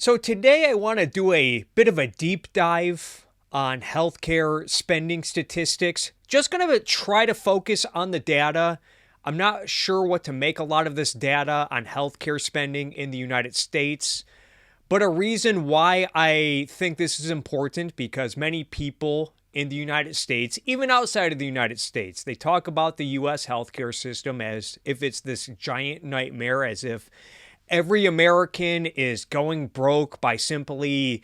So today I want to do a bit of a deep dive on healthcare spending statistics. Just going to try to focus on the data. I'm not sure what to make a lot of this data on healthcare spending in the United States, but a reason why I think this is important because many people in the United States, even outside of the United States, they talk about the US healthcare system as if it's this giant nightmare, as if every American is going broke by simply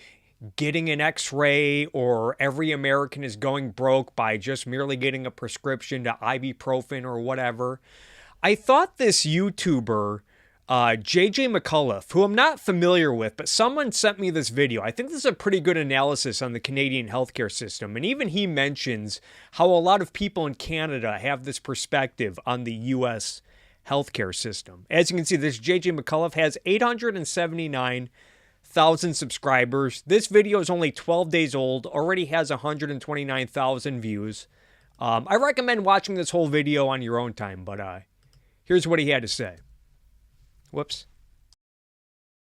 getting an x-ray, or every American is going broke by just merely getting a prescription to ibuprofen or whatever. I thought this YouTuber, JJ McCullough, who I'm not familiar with, but someone sent me this video. I think this is a pretty good analysis on the Canadian healthcare system. And even he mentions how a lot of people in Canada have this perspective on the US healthcare system. As you can see, this JJ McCullough has 879,000 subscribers. This video is only 12 days old, already has 129,000 views. I recommend watching this whole video on your own time, but here's what he had to say. Whoops.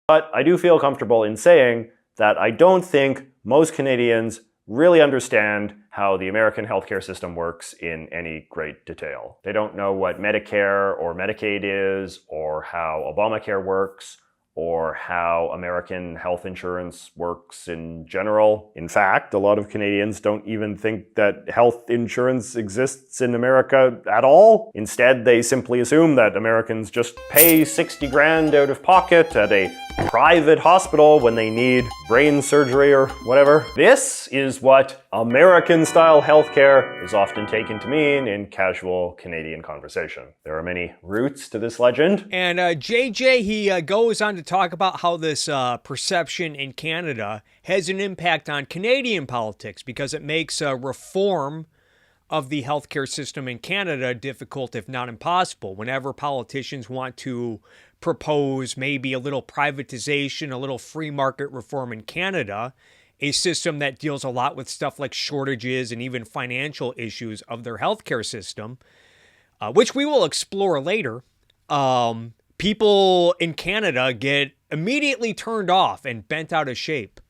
But I do feel comfortable in saying that I don't think most Canadians really understand how the American healthcare system works in any great detail. They don't know what Medicare or Medicaid is, or how Obamacare works, or how American health insurance works in general. In fact, a lot of Canadians don't even think that health insurance exists in America at all. Instead, they simply assume that Americans just pay 60 grand out of pocket at a private hospital when they need brain surgery or whatever. This is what American-style healthcare is often taken to mean in casual Canadian conversation. There are many roots to this legend. And JJ, he goes on to talk about how this perception in Canada has an impact on Canadian politics because it makes reform of the healthcare system in Canada difficult, if not impossible. Whenever politicians want to propose maybe a little privatization, a little free market reform in Canada, a system that deals a lot with stuff like shortages and even financial issues of their healthcare system, which we will explore later, people in Canada get immediately turned off and bent out of shape.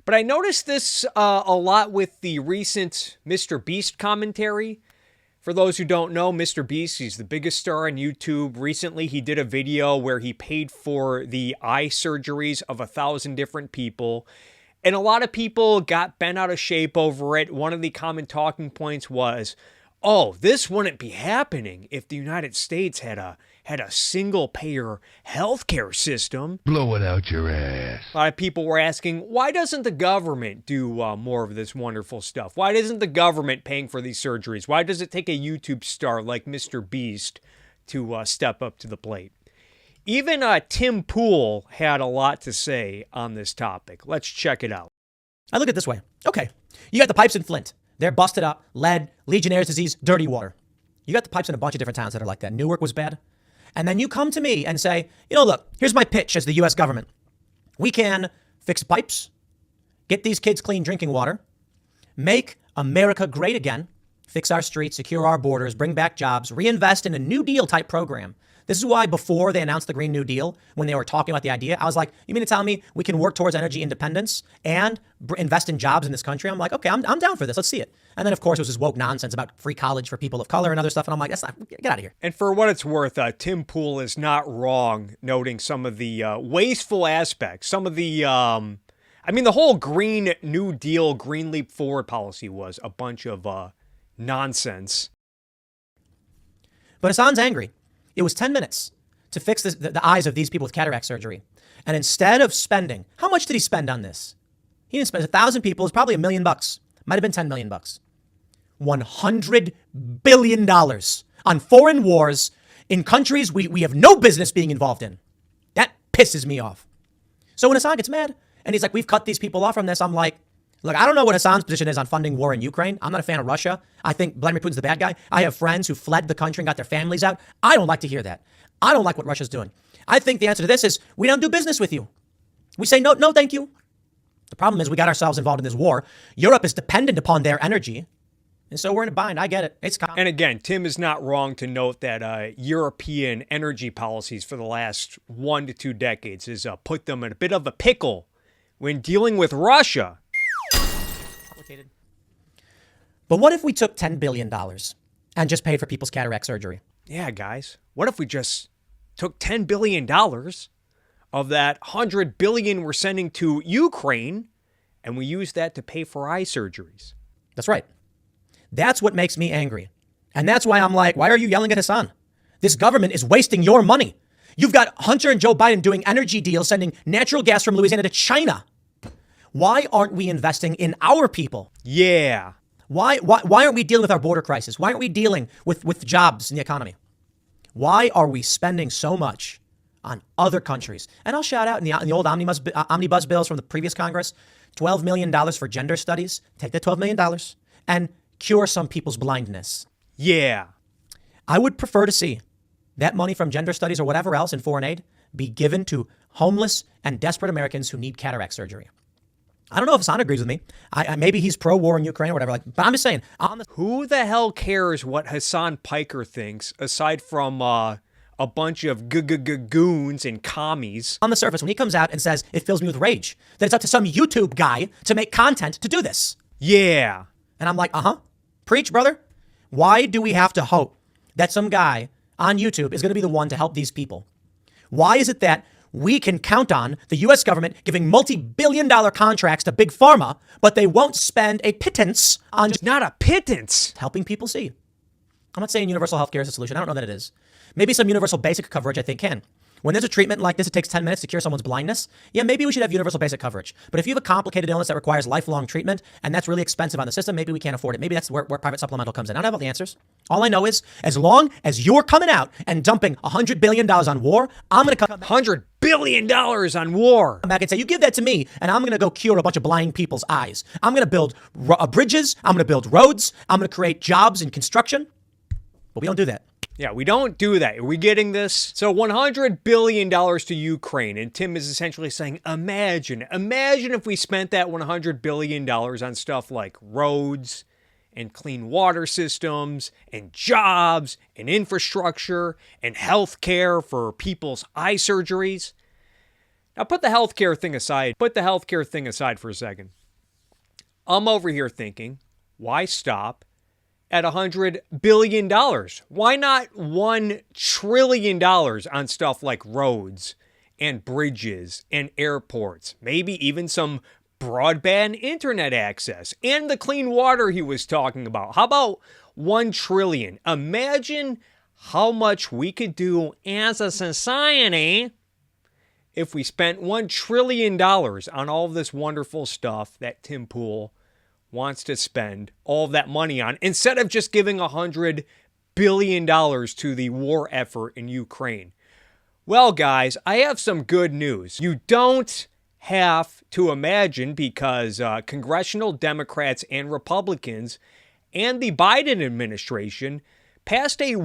But I noticed this a lot with the recent MrBeast commentary. For those who don't know, MrBeast, he's the biggest star on YouTube. Recently, he did a video where he paid for the eye surgeries of 1,000 different people. And a lot of people got bent out of shape over it. One of the common talking points was, oh, this wouldn't be happening if the United States had a single-payer healthcare system. Blow it out your ass. A lot of people were asking, why doesn't the government do more of this wonderful stuff? Why isn't the government paying for these surgeries? Why does it take a YouTube star like MrBeast to step up to the plate? Even Tim Pool had a lot to say on this topic. Let's check it out. I look at it this way. Okay, you got the pipes in Flint. They're busted up, lead, Legionnaire's disease, dirty water. You got the pipes in a bunch of different towns that are like that. Newark was bad. And then you come to me and say, look, here's my pitch as the U.S. government. We can fix pipes, get these kids clean drinking water, make America great again, fix our streets, secure our borders, bring back jobs, reinvest in a New Deal type program. This is why before they announced the Green New Deal, when they were talking about the idea, I was like, you mean to tell me we can work towards energy independence and invest in jobs in this country? I'm like, okay, I'm down for this. Let's see it. And then, of course, it was this woke nonsense about free college for people of color and other stuff. And I'm like, get out of here. And for what it's worth, Tim Pool is not wrong noting some of the wasteful aspects, some of the, the whole Green New Deal, Green Leap Forward policy was a bunch of nonsense. But Hassan's angry. It was 10 minutes to fix the eyes of these people with cataract surgery. And instead of spending, how much did he spend on this? He didn't spend 1,000 people. It's probably $1 million. Might have been $10 million. $100 billion on foreign wars in countries we have no business being involved in. That pisses me off. So when Hassan gets mad and he's like, we've cut these people off from this, I'm like, look, I don't know what Hassan's position is on funding war in Ukraine. I'm not a fan of Russia. I think Vladimir Putin's the bad guy. I have friends who fled the country and got their families out. I don't like to hear that. I don't like what Russia's doing. I think the answer to this is we don't do business with you. We say, no, thank you. The problem is we got ourselves involved in this war. Europe is dependent upon their energy. And so we're in a bind. I get it. It's And again, Tim is not wrong to note that European energy policies for the last 1 to 2 decades has put them in a bit of a pickle when dealing with Russia. complicated. But what if we took $10 billion and just paid for people's cataract surgery? Yeah, guys. What if we just took $10 billion of that $100 billion we're sending to Ukraine and we use that to pay for eye surgeries? That's right. That's what makes me angry. And that's why I'm like, why are you yelling at Hassan? This government is wasting your money. You've got Hunter and Joe Biden doing energy deals, sending natural gas from Louisiana to China. Why aren't we investing in our people? Yeah. Why aren't we dealing with our border crisis? Why aren't we dealing with jobs in the economy? Why are we spending so much on other countries? And I'll shout out in the old omnibus bills from the previous Congress, $12 million for gender studies. Take that $12 million and cure some people's blindness. Yeah. I would prefer to see that money from gender studies or whatever else in foreign aid be given to homeless and desperate Americans who need cataract surgery. I don't know if Hassan agrees with me. Maybe he's pro-war in Ukraine or whatever. But I'm just saying. Who the hell cares what Hassan Piker thinks, aside from a bunch of goons and commies? On the surface, when he comes out and says, it fills me with rage, that it's up to some YouTube guy to make content to do this. Yeah. And I'm like, preach, brother. Why do we have to hope that some guy on YouTube is going to be the one to help these people? Why is it that we can count on the U.S. government giving multi-billion-dollar contracts to big pharma, but they won't spend a pittance on just Not a pittance. helping people see? I'm not saying universal health care is a solution. I don't know that it is. Maybe some universal basic coverage I think can. When there's a treatment like this, it takes 10 minutes to cure someone's blindness. Yeah, maybe we should have universal basic coverage. But if you have a complicated illness that requires lifelong treatment and that's really expensive on the system, maybe we can't afford it. Maybe that's where private supplemental comes in. I don't have all the answers. All I know is as long as you're coming out and dumping $100 billion on war, I'm going to come $100 billion on war. back and say, you give that to me and I'm going to go cure a bunch of blind people's eyes. I'm going to build bridges. I'm going to build roads. I'm going to create jobs in construction. But we don't do that. Yeah, we don't do that. Are we getting this? So $100 billion to Ukraine. And Tim is essentially saying, imagine if we spent that $100 billion on stuff like roads and clean water systems and jobs and infrastructure and healthcare for people's eye surgeries. Now put the healthcare thing aside. For a second. I'm over here thinking, why stop at $100 billion? Why not $1 trillion on stuff like roads and bridges and airports? Maybe even some broadband internet access and the clean water he was talking about. How about $1 trillion? Imagine how much we could do as a society if we spent $1 trillion on all of this wonderful stuff that Tim Pool wants to spend all of that money on, instead of just giving $100 billion to the war effort in Ukraine. Well, guys, I have some good news. You don't have to imagine, because congressional Democrats and Republicans and the Biden administration passed a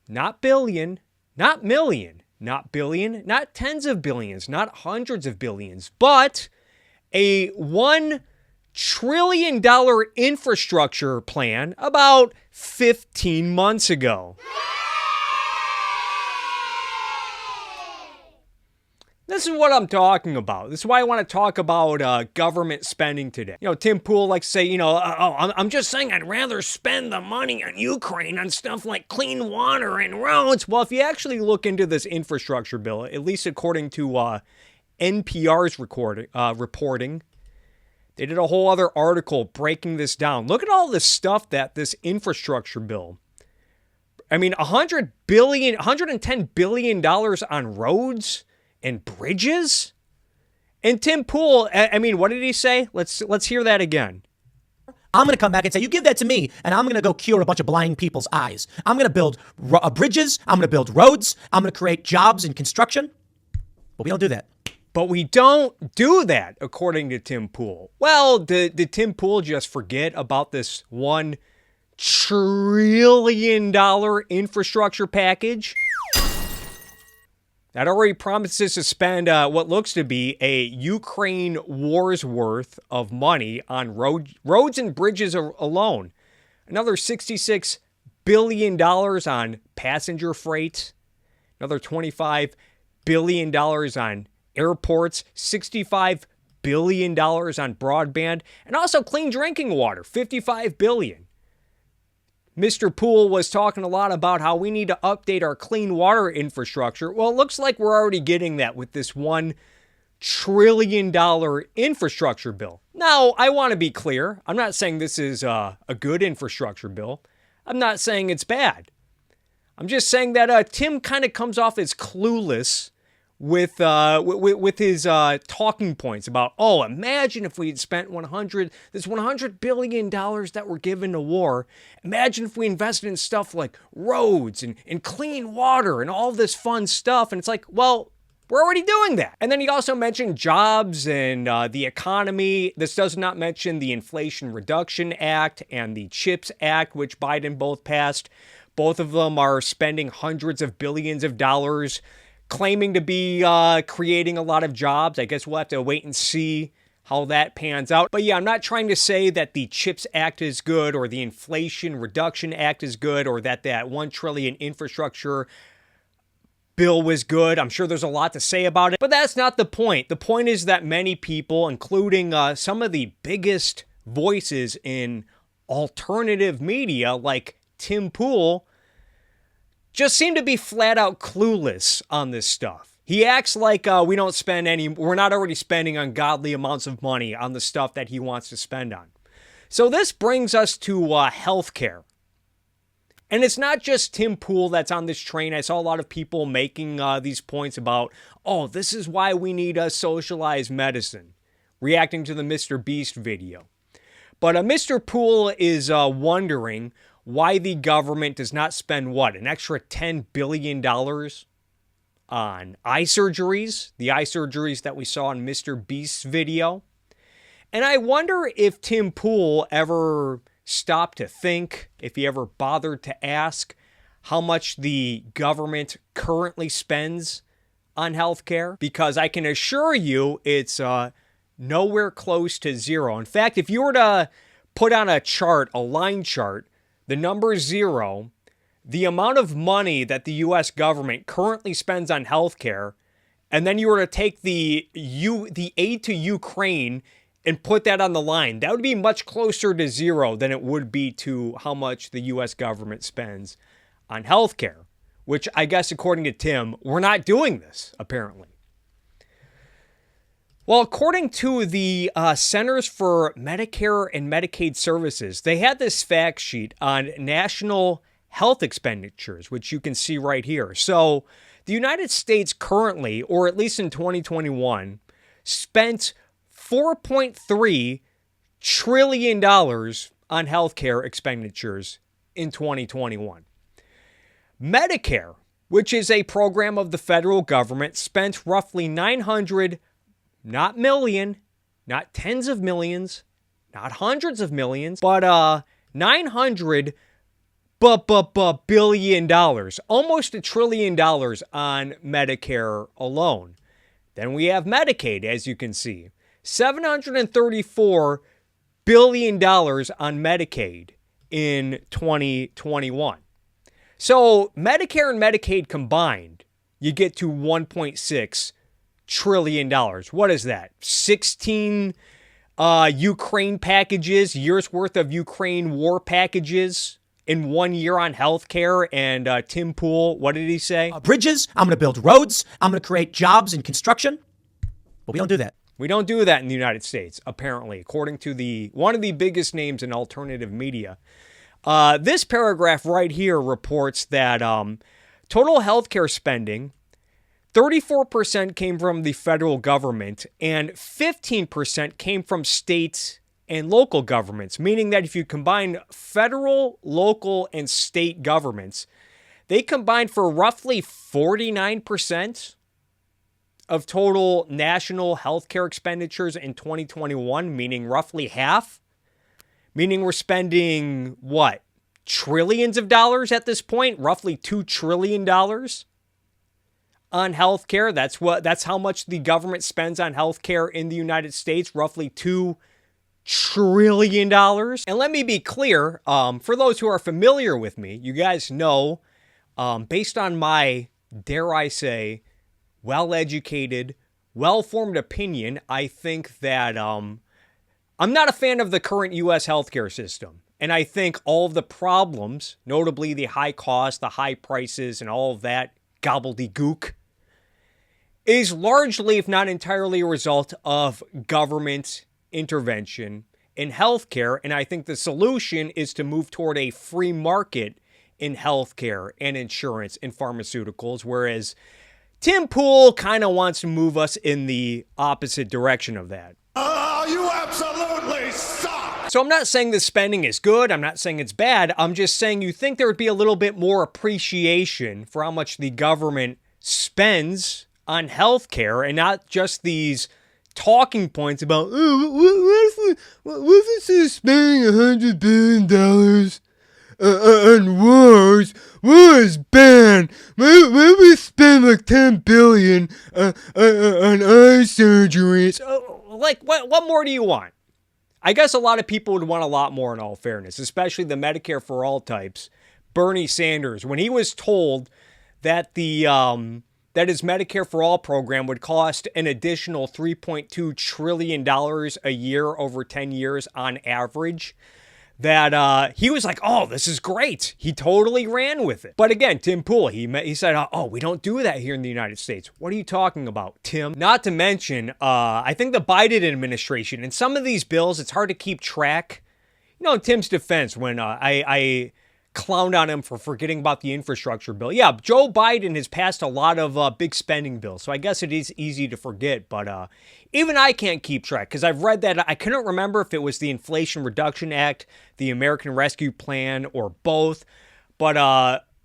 not billion, not million, not billion, not tens of billions, not hundreds of billions, but a $1 trillion infrastructure plan about 15 months ago. This is what I'm talking about. This is why I want to talk about government spending today. You know, Tim Pool likes to say, I'm just saying I'd rather spend the money on Ukraine on stuff like clean water and roads. Well, if you actually look into this infrastructure bill, at least according to NPR's reporting, they did a whole other article breaking this down. Look at all this stuff that this infrastructure bill, $110 billion on roads and bridges. And Tim Pool, what did he say? Let's hear that again. I'm going to come back and say, you give that to me and I'm going to go cure a bunch of blind people's eyes. I'm going to build bridges. I'm going to build roads. I'm going to create jobs in construction. But we don't do that. But we don't do that, according to Tim Pool. Well, did Tim Pool just forget about this $1 trillion infrastructure package? that already promises to spend what looks to be a Ukraine war's worth of money on roads and bridges alone. Another $66 billion on passenger freight. Another $25 billion on airports. $65 billion on broadband. And also clean drinking water. $55 billion. Mr. Poole was talking a lot about how we need to update our clean water infrastructure. Well, it looks like we're already getting that with this $1 trillion infrastructure bill. Now, I want to be clear. I'm not saying this is a good infrastructure bill. I'm not saying it's bad. I'm just saying that Tim kind of comes off as clueless with his talking points about, oh, imagine if we had spent this $100 billion that we're given to war. Imagine if we invested in stuff like roads and clean water and all this fun stuff. And it's like, well, we're already doing that. And then he also mentioned jobs and the economy. This does not mention the Inflation Reduction Act and the CHIPS Act, which Biden both passed. Both of them are spending hundreds of billions of dollars, claiming to be creating a lot of jobs. I guess we'll have to wait and see how that pans out. But yeah, I'm not trying to say that the CHIPS Act is good or the Inflation Reduction Act is good or that $1 trillion infrastructure bill was good. I'm sure there's a lot to say about it, but that's not the point. The point is that many people, including some of the biggest voices in alternative media like Tim Poole, just seem to be flat out clueless on this stuff. He acts like we're not already spending ungodly amounts of money on the stuff that he wants to spend on. So this brings us to healthcare. And it's not just Tim Poole that's on this train. I saw a lot of people making these points about, oh, this is why we need socialized medicine, reacting to the MrBeast video. But Mr. Poole is wondering why the government does not spend, an extra $10 billion on eye surgeries, the eye surgeries that we saw in MrBeast's video. And I wonder if Tim Poole ever stopped to think, if he ever bothered to ask how much the government currently spends on healthcare, because I can assure you it's nowhere close to zero. In fact, if you were to put on a chart, a line chart, the number 0, the amount of money that the U.S. government currently spends on healthcare, and then you were to take the aid to Ukraine and put that on the line, that would be much closer to 0 than it would be to how much the U.S. government spends on healthcare, which I guess, according to Tim, we're not doing this, apparently. Well, according to the Centers for Medicare and Medicaid Services, they had this fact sheet on national health expenditures, which you can see right here. So the United States currently, or at least in 2021, spent $4.3 trillion on healthcare expenditures in 2021. Medicare, which is a program of the federal government, spent roughly 900, not million, not tens of millions, not hundreds of millions, but $900 billion, almost $1 trillion on Medicare alone. Then we have Medicaid, as you can see, $734 billion on Medicaid in 2021. So Medicare and Medicaid combined, you get to $1.6 trillion. What is that? 16 Ukraine packages, years worth of Ukraine war packages in 1 year on healthcare. And Tim Poole, what did he say? Bridges, I'm going to build roads, I'm going to create jobs in construction. But we don't do that. We don't do that in the United States, apparently, according to one of the biggest names in alternative media. This paragraph right here reports that total healthcare spending, 34% came from the federal government and 15% came from states and local governments, meaning that if you combine federal, local, and state governments, they combined for roughly 49% of total national healthcare expenditures in 2021, meaning roughly half. Meaning we're spending, trillions of dollars at this point? Roughly $2 trillion on healthcare. That's how much the government spends on healthcare in the United States, roughly $2 trillion. And let me be clear, for those who are familiar with me, you guys know, based on my, dare I say, well-educated, well-formed opinion, I think that I'm not a fan of the current U.S. healthcare system. And I think all of the problems, notably the high cost, the high prices, and all of that gobbledygook, is largely, if not entirely, a result of government intervention in healthcare. And I think the solution is to move toward a free market in healthcare and insurance and pharmaceuticals, whereas Tim Pool kind of wants to move us in the opposite direction of that. Oh, you absolutely suck! So I'm not saying the spending is good. I'm not saying it's bad. I'm just saying you think there would be a little bit more appreciation for how much the government spends on healthcare and not just these talking points about, oh, what if instead of spending $100 billion on wars banned. Maybe we spend like $10 billion on eye surgeries. Like, what more do you want? I guess a lot of people would want a lot more, in all fairness, especially the Medicare for All types. Bernie Sanders, when he was told that that his Medicare for All program would cost an additional $3.2 trillion a year over 10 years on average, that he was like, oh, this is great. He totally ran with it. But again, Tim Pool, he said, oh, we don't do that here in the United States. What are you talking about, Tim? Not to mention, I think the Biden administration, and some of these bills, it's hard to keep track. You know, in Tim's defense, when I clowned on him for forgetting about the infrastructure bill. Yeah, Joe Biden has passed a lot of big spending bills, so I guess it is easy to forget. But even I can't keep track because I've read that. I couldn't remember if it was the Inflation Reduction Act, the American Rescue Plan, or both. But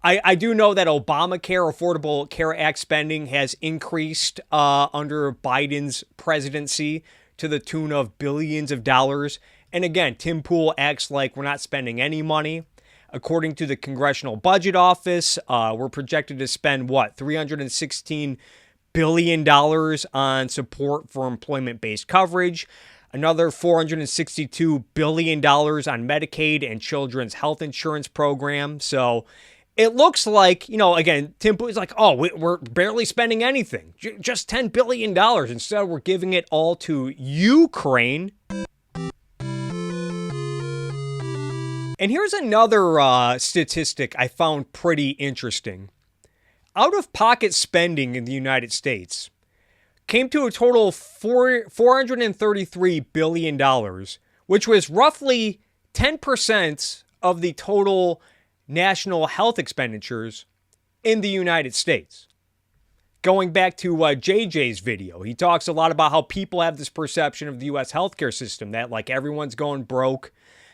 I do know that Obamacare, Affordable Care Act spending has increased under Biden's presidency to the tune of billions of dollars. And again, Tim Pool acts like we're not spending any money. According to the Congressional Budget Office, we're projected to spend, $316 billion on support for employment-based coverage, another $462 billion on Medicaid and children's health insurance program. So it looks like, again, Tim Pool is like, oh, we're barely spending anything, just $10 billion. Instead, we're giving it all to Ukraine. And here's another statistic I found pretty interesting. Out-of-pocket spending in the United States came to a total of $433 billion, which was roughly 10% of the total national health expenditures in the United States. Going back to JJ's video, he talks a lot about how people have this perception of the U.S. healthcare system, that like everyone's going broke,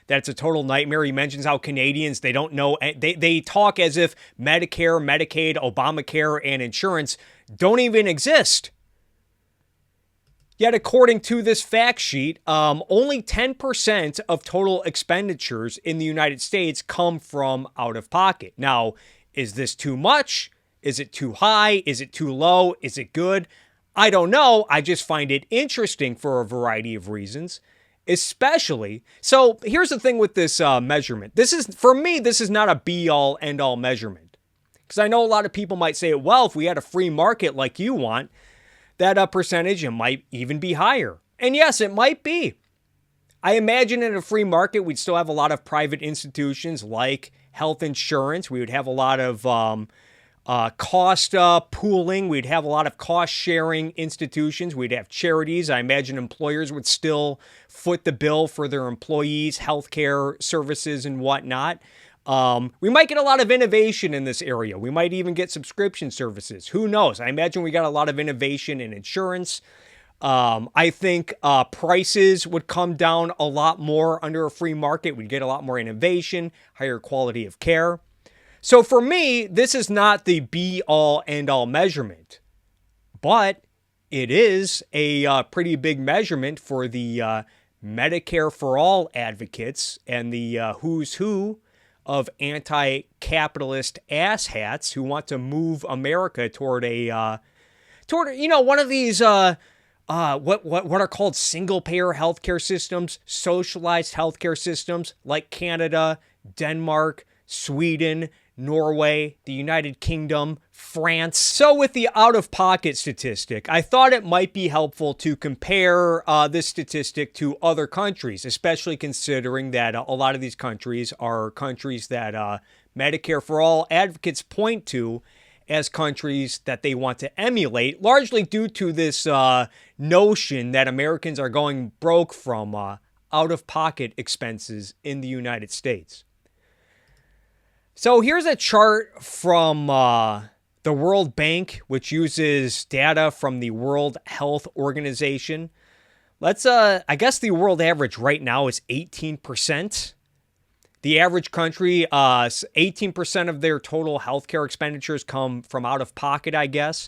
that it's a total nightmare. He mentions how Canadians, they don't know, they talk as if Medicare, Medicaid, Obamacare, and insurance don't even exist. Yet, according to this fact sheet, only 10% of total expenditures in the United States come from out of pocket. Now, is this too much? Is it too high? Is it too low? Is it good? I don't know. I just find it interesting for a variety of reasons. Especially, so here's the thing with this measurement. For me, this is not a be-all, end-all measurement. Because I know a lot of people might say, well, if we had a free market like you want, that percentage, it might even be higher. And yes, it might be. I imagine in a free market, we'd still have a lot of private institutions like health insurance. We would have a lot of cost pooling. We'd have a lot of cost-sharing institutions. We'd have charities. I imagine employers would still foot the bill for their employees' healthcare services and whatnot. We might get a lot of innovation in this area. We might even get subscription services. Who knows? I imagine we got a lot of innovation in insurance. I think prices would come down a lot more under a free market. We'd get a lot more innovation, higher quality of care. So for me, this is not the be-all, end-all measurement, but it is a pretty big measurement for the Medicare for All advocates and the who's who of anti-capitalist asshats who want to move America toward a toward, one of these, what are called single payer healthcare systems, socialized healthcare systems like Canada, Denmark, Sweden, Norway, the United Kingdom, France. So with the out-of-pocket statistic, I thought it might be helpful to compare this statistic to other countries, especially considering that a lot of these countries are countries that Medicare for All advocates point to as countries that they want to emulate, largely due to this notion that Americans are going broke from out-of-pocket expenses in the United States. So here's a chart from the World Bank, which uses data from the World Health Organization. I guess the world average right now is 18%. The average country, 18% of their total healthcare expenditures come from out of pocket, I guess.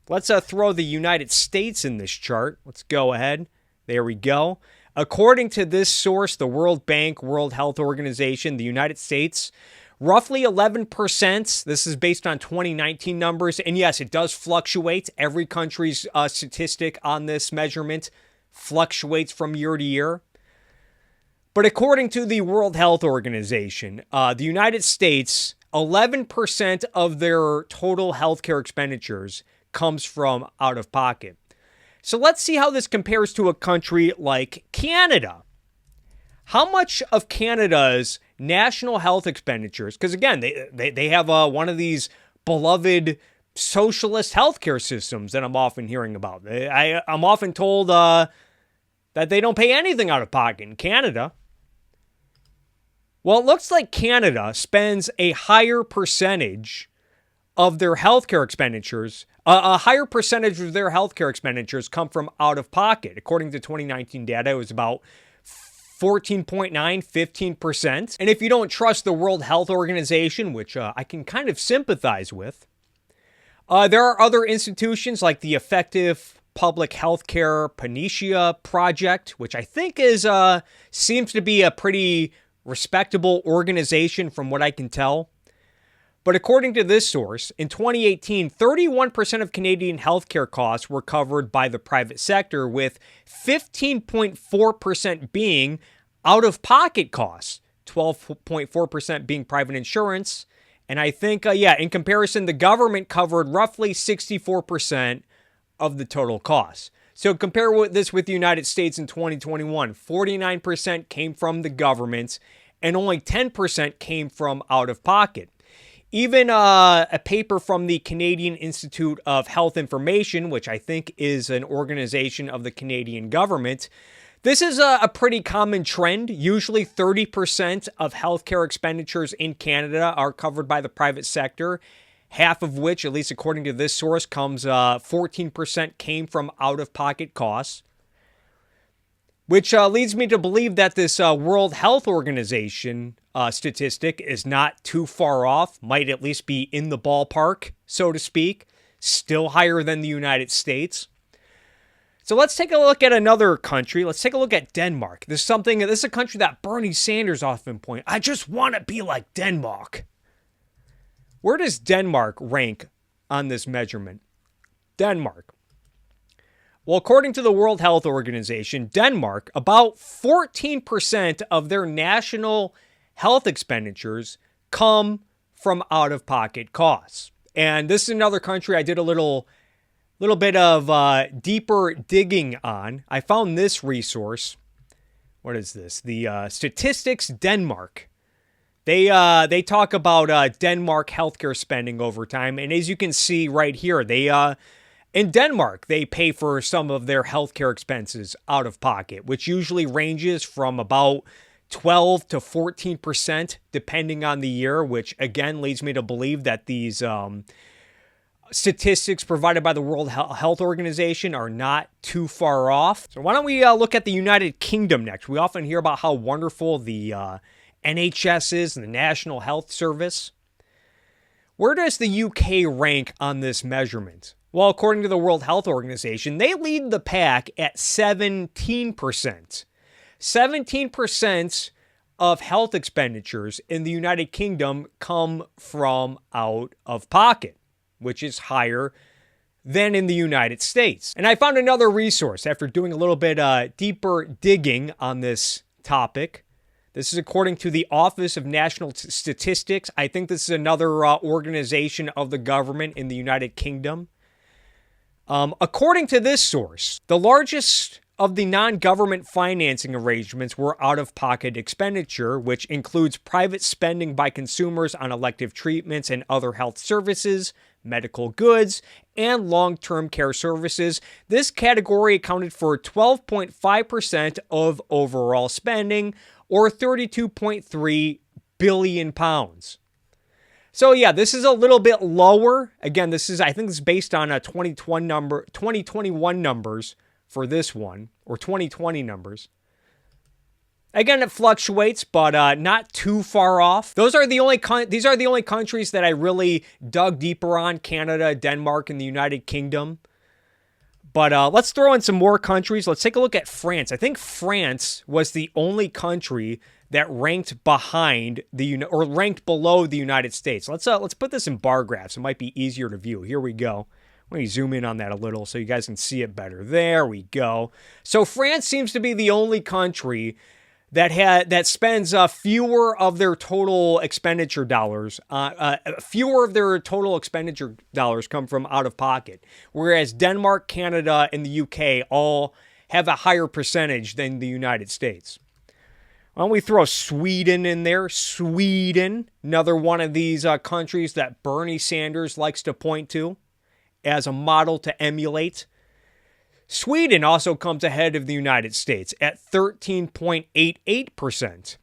Let's throw the United States in this chart. Let's go ahead. There we go. According to this source, the World Bank, World Health Organization, the United States, roughly 11%. This is based on 2019 numbers. And yes, it does fluctuate. Every country's statistic on this measurement fluctuates from year to year. But according to the World Health Organization, the United States, 11% of their total healthcare expenditures comes from out of pocket. So let's see how this compares to a country like Canada. How much of Canada's national health expenditures, because again, they have one of these beloved socialist healthcare systems that I'm often hearing about. I'm often told that they don't pay anything out of pocket in Canada. Well, it looks like Canada spends a higher percentage of their healthcare expenditures. A higher percentage of their healthcare expenditures come from out of pocket. According to 2019 data, it was about 14.9, 15%. And if you don't trust the World Health Organization, which I can kind of sympathize with, there are other institutions like the Effective Public Healthcare Panacea Project, which I think seems to be a pretty respectable organization from what I can tell. But according to this source, in 2018, 31% of Canadian healthcare costs were covered by the private sector, with 15.4% being out-of-pocket costs, 12.4% being private insurance. And I think, in comparison, the government covered roughly 64% of the total costs. So compare this with the United States in 2021. 49% came from the government, and only 10% came from out-of-pocket. Even a paper from the Canadian Institute of Health Information, which I think is an organization of the Canadian government, this is a pretty common trend. Usually 30% of healthcare expenditures in Canada are covered by the private sector, half of which, at least according to this source, 14% came from out-of-pocket costs, which leads me to believe that this World Health Organization statistic is not too far off, might at least be in the ballpark, so to speak, still higher than the United States. So let's take a look at another country. Let's take a look at Denmark. This is a country that Bernie Sanders often points. I just want to be like Denmark. Where does Denmark rank on this measurement? Denmark. Well, according to the World Health Organization, Denmark, about 14% of their national health expenditures come from out-of-pocket costs. And this is another country I did a little bit of deeper digging on. I found this resource. What is this? The Statistics Denmark. They talk about Denmark healthcare spending over time, and as you can see right here, in Denmark they pay for some of their healthcare expenses out of pocket, which usually ranges from about 12 to 14% depending on the year, which again leads me to believe that these statistics provided by the World Health Organization are not too far off. So why don't we look at the United Kingdom next? We often hear about how wonderful the NHS is, the National Health Service. Where does the UK rank on this measurement? Well, according to the World Health Organization, they lead the pack at 17%. 17% of health expenditures in the United Kingdom come from out of pocket, which is higher than in the United States. And I found another resource after doing a little bit deeper digging on this topic. This is according to the Office of National Statistics. I think this is another organization of the government in the United Kingdom. According to this source, the largest of the non-government financing arrangements were out-of-pocket expenditure, which includes private spending by consumers on elective treatments and other health services, medical goods, and long-term care services. This category accounted for 12.5% of overall spending, or £32.3 billion. So yeah, this is a little bit lower. Again, I think this is based on a 2021 numbers for this one, or 2020 numbers. Again, it fluctuates, but not too far off. These are the only countries that I really dug deeper on: Canada, Denmark, and the United Kingdom. But let's throw in some more countries. Let's take a look at France. I think France was the only country that ranked behind ranked below the United States. Let's put this in bar graphs. It might be easier to view. Here we go. Let me zoom in on that a little so you guys can see it better. There we go. So France seems to be the only country that spends fewer of their total expenditure dollars. Fewer of their total expenditure dollars come from out of pocket, whereas Denmark, Canada, and the UK all have a higher percentage than the United States. Why don't we throw Sweden in there? Sweden, another one of these countries that Bernie Sanders likes to point to as a model to emulate. Sweden also comes ahead of the United States at 13.88%. Let's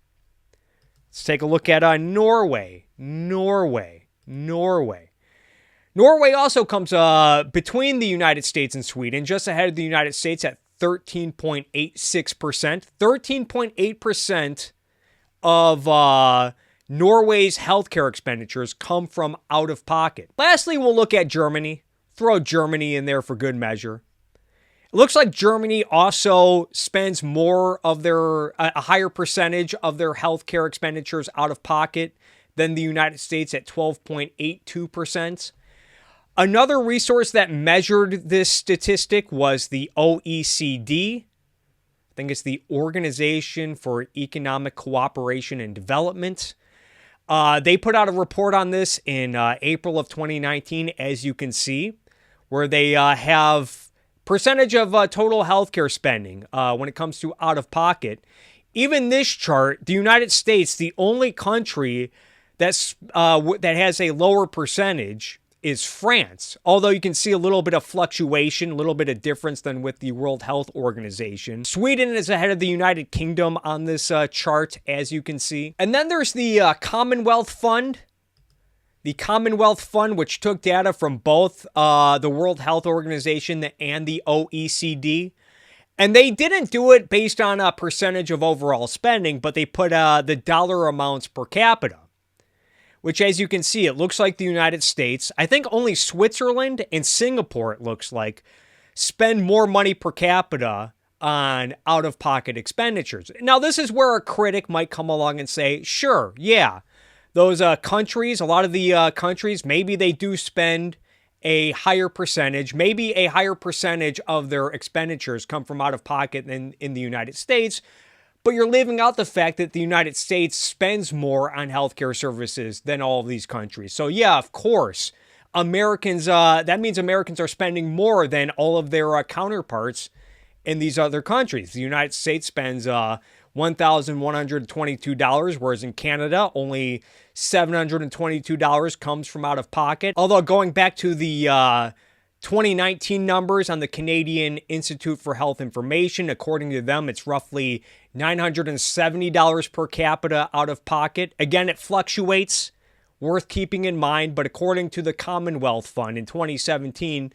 take a look at Norway. Norway also comes between the United States and Sweden, just ahead of the United States at 13.86%. 13.8% of Norway's healthcare expenditures come from out of pocket. Lastly, we'll look at Germany. Throw Germany in there for good measure. It looks like Germany also spends more of a higher percentage of their healthcare expenditures out of pocket than the United States at 12.82%. Another resource that measured this statistic was the OECD. I think it's the Organization for Economic Cooperation and Development. They put out a report on this in April of 2019, as you can see, where they have percentage of total healthcare spending when it comes to out of pocket. Even this chart, the United States, the only country that has a lower percentage is France. Although you can see a little bit of fluctuation, a little bit of difference than with the World Health Organization. Sweden is ahead of the United Kingdom on this chart, as you can see. And then there's the Commonwealth Fund. The Commonwealth Fund, which took data from both the World Health Organization and the OECD. And they didn't do it based on a percentage of overall spending, but they put the dollar amounts per capita, which, as you can see, it looks like the United States. I think only Switzerland and Singapore, it looks like, spend more money per capita on out-of-pocket expenditures. Now, this is where a critic might come along and say, sure, yeah, those countries, a lot of the countries, maybe they do spend a higher percentage. Maybe a higher percentage of their expenditures come from out-of-pocket than in the United States. But you're leaving out the fact that the United States spends more on healthcare services than all of these countries. So yeah, of course, Americans, that means Americans are spending more than all of their counterparts in these other countries. The United States spends $1,122, whereas in Canada, only $722 comes from out of pocket. Although going back to the 2019 numbers on the Canadian Institute for Health Information, according to them, it's roughly $970 per capita out of pocket. Again, it fluctuates, worth keeping in mind, but according to the Commonwealth Fund in 2017,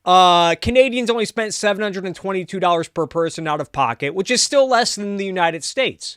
Canadians only spent $722 per person out of pocket, which is still less than the United States.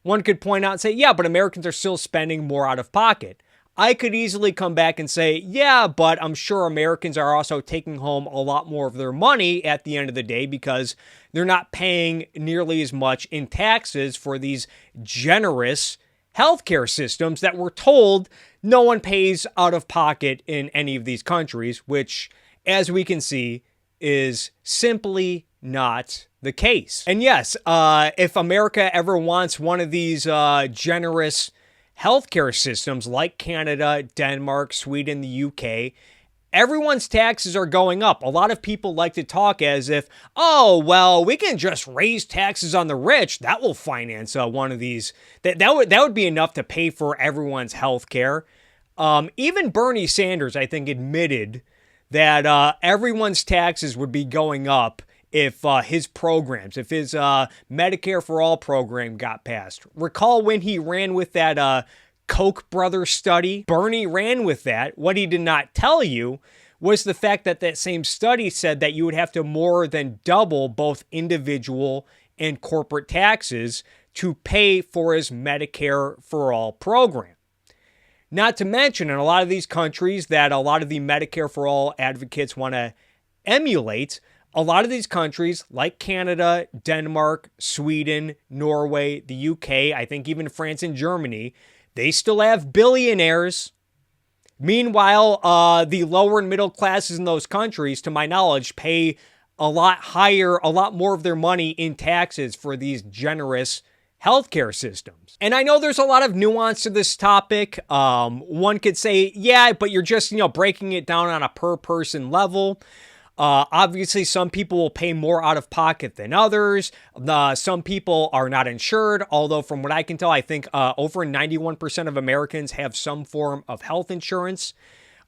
One could point out and say, yeah, but Americans are still spending more out of pocket. I could easily come back and say, yeah, but I'm sure Americans are also taking home a lot more of their money at the end of the day because they're not paying nearly as much in taxes for these generous healthcare systems that we're told no one pays out of pocket in any of these countries, which, as we can see, is simply not the case. And yes, if America ever wants one of these generous healthcare systems like Canada, Denmark, Sweden, the UK, everyone's taxes are going up. A lot of people like to talk as if, oh, well, we can just raise taxes on the rich. That will finance one of these. That would be enough to pay for everyone's health care. Even Bernie Sanders, I think, admitted that everyone's taxes would be going up if his programs, if his Medicare for All program got passed. Recall when he ran with that Koch brothers study? Bernie ran with that. What he did not tell you was the fact that that same study said that you would have to more than double both individual and corporate taxes to pay for his Medicare for All program. Not to mention, in a lot of these countries that a lot of the Medicare for All advocates want to emulate, a lot of these countries like Canada, Denmark, Sweden, Norway, the UK, I think even France and Germany, they still have billionaires. Meanwhile, the lower and middle classes in those countries, to my knowledge, pay a lot higher, a lot more of their money in taxes for these generous healthcare systems. And I know there's a lot of nuance to this topic. One could say, yeah, but you're just, breaking it down on a per person level. Obviously, some people will pay more out of pocket than others. Some people are not insured, although from what I can tell, I think over 91% of Americans have some form of health insurance.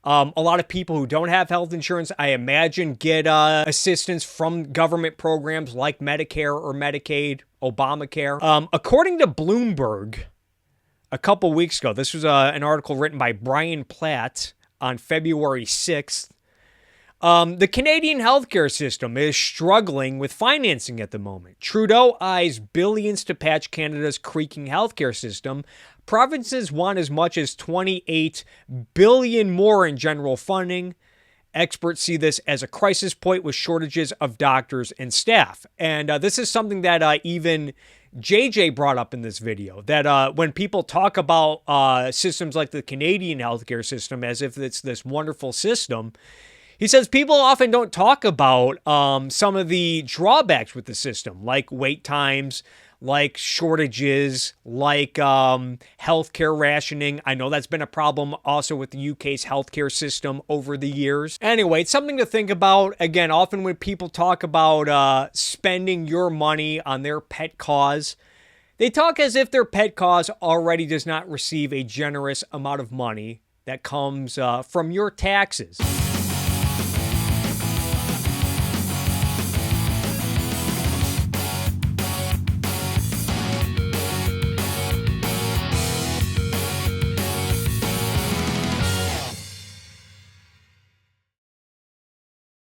A lot of people who don't have health insurance, I imagine, get assistance from government programs like Medicare or Medicaid, Obamacare. According to Bloomberg, a couple weeks ago, this was an article written by Brian Platt on February 6th. The Canadian healthcare system is struggling with financing at the moment. Trudeau eyes billions to patch Canada's creaking healthcare system. Provinces want as much as $28 billion more in general funding. Experts see this as a crisis point with shortages of doctors and staff. And this is something that even JJ brought up in this video, that when people talk about systems like the Canadian healthcare system as if it's this wonderful system, he says people often don't talk about some of the drawbacks with the system, like wait times, like shortages, like healthcare rationing. I know that's been a problem also with the UK's healthcare system over the years. Anyway, it's something to think about. Again, often when people talk about spending your money on their pet cause, they talk as if their pet cause already does not receive a generous amount of money that comes from your taxes.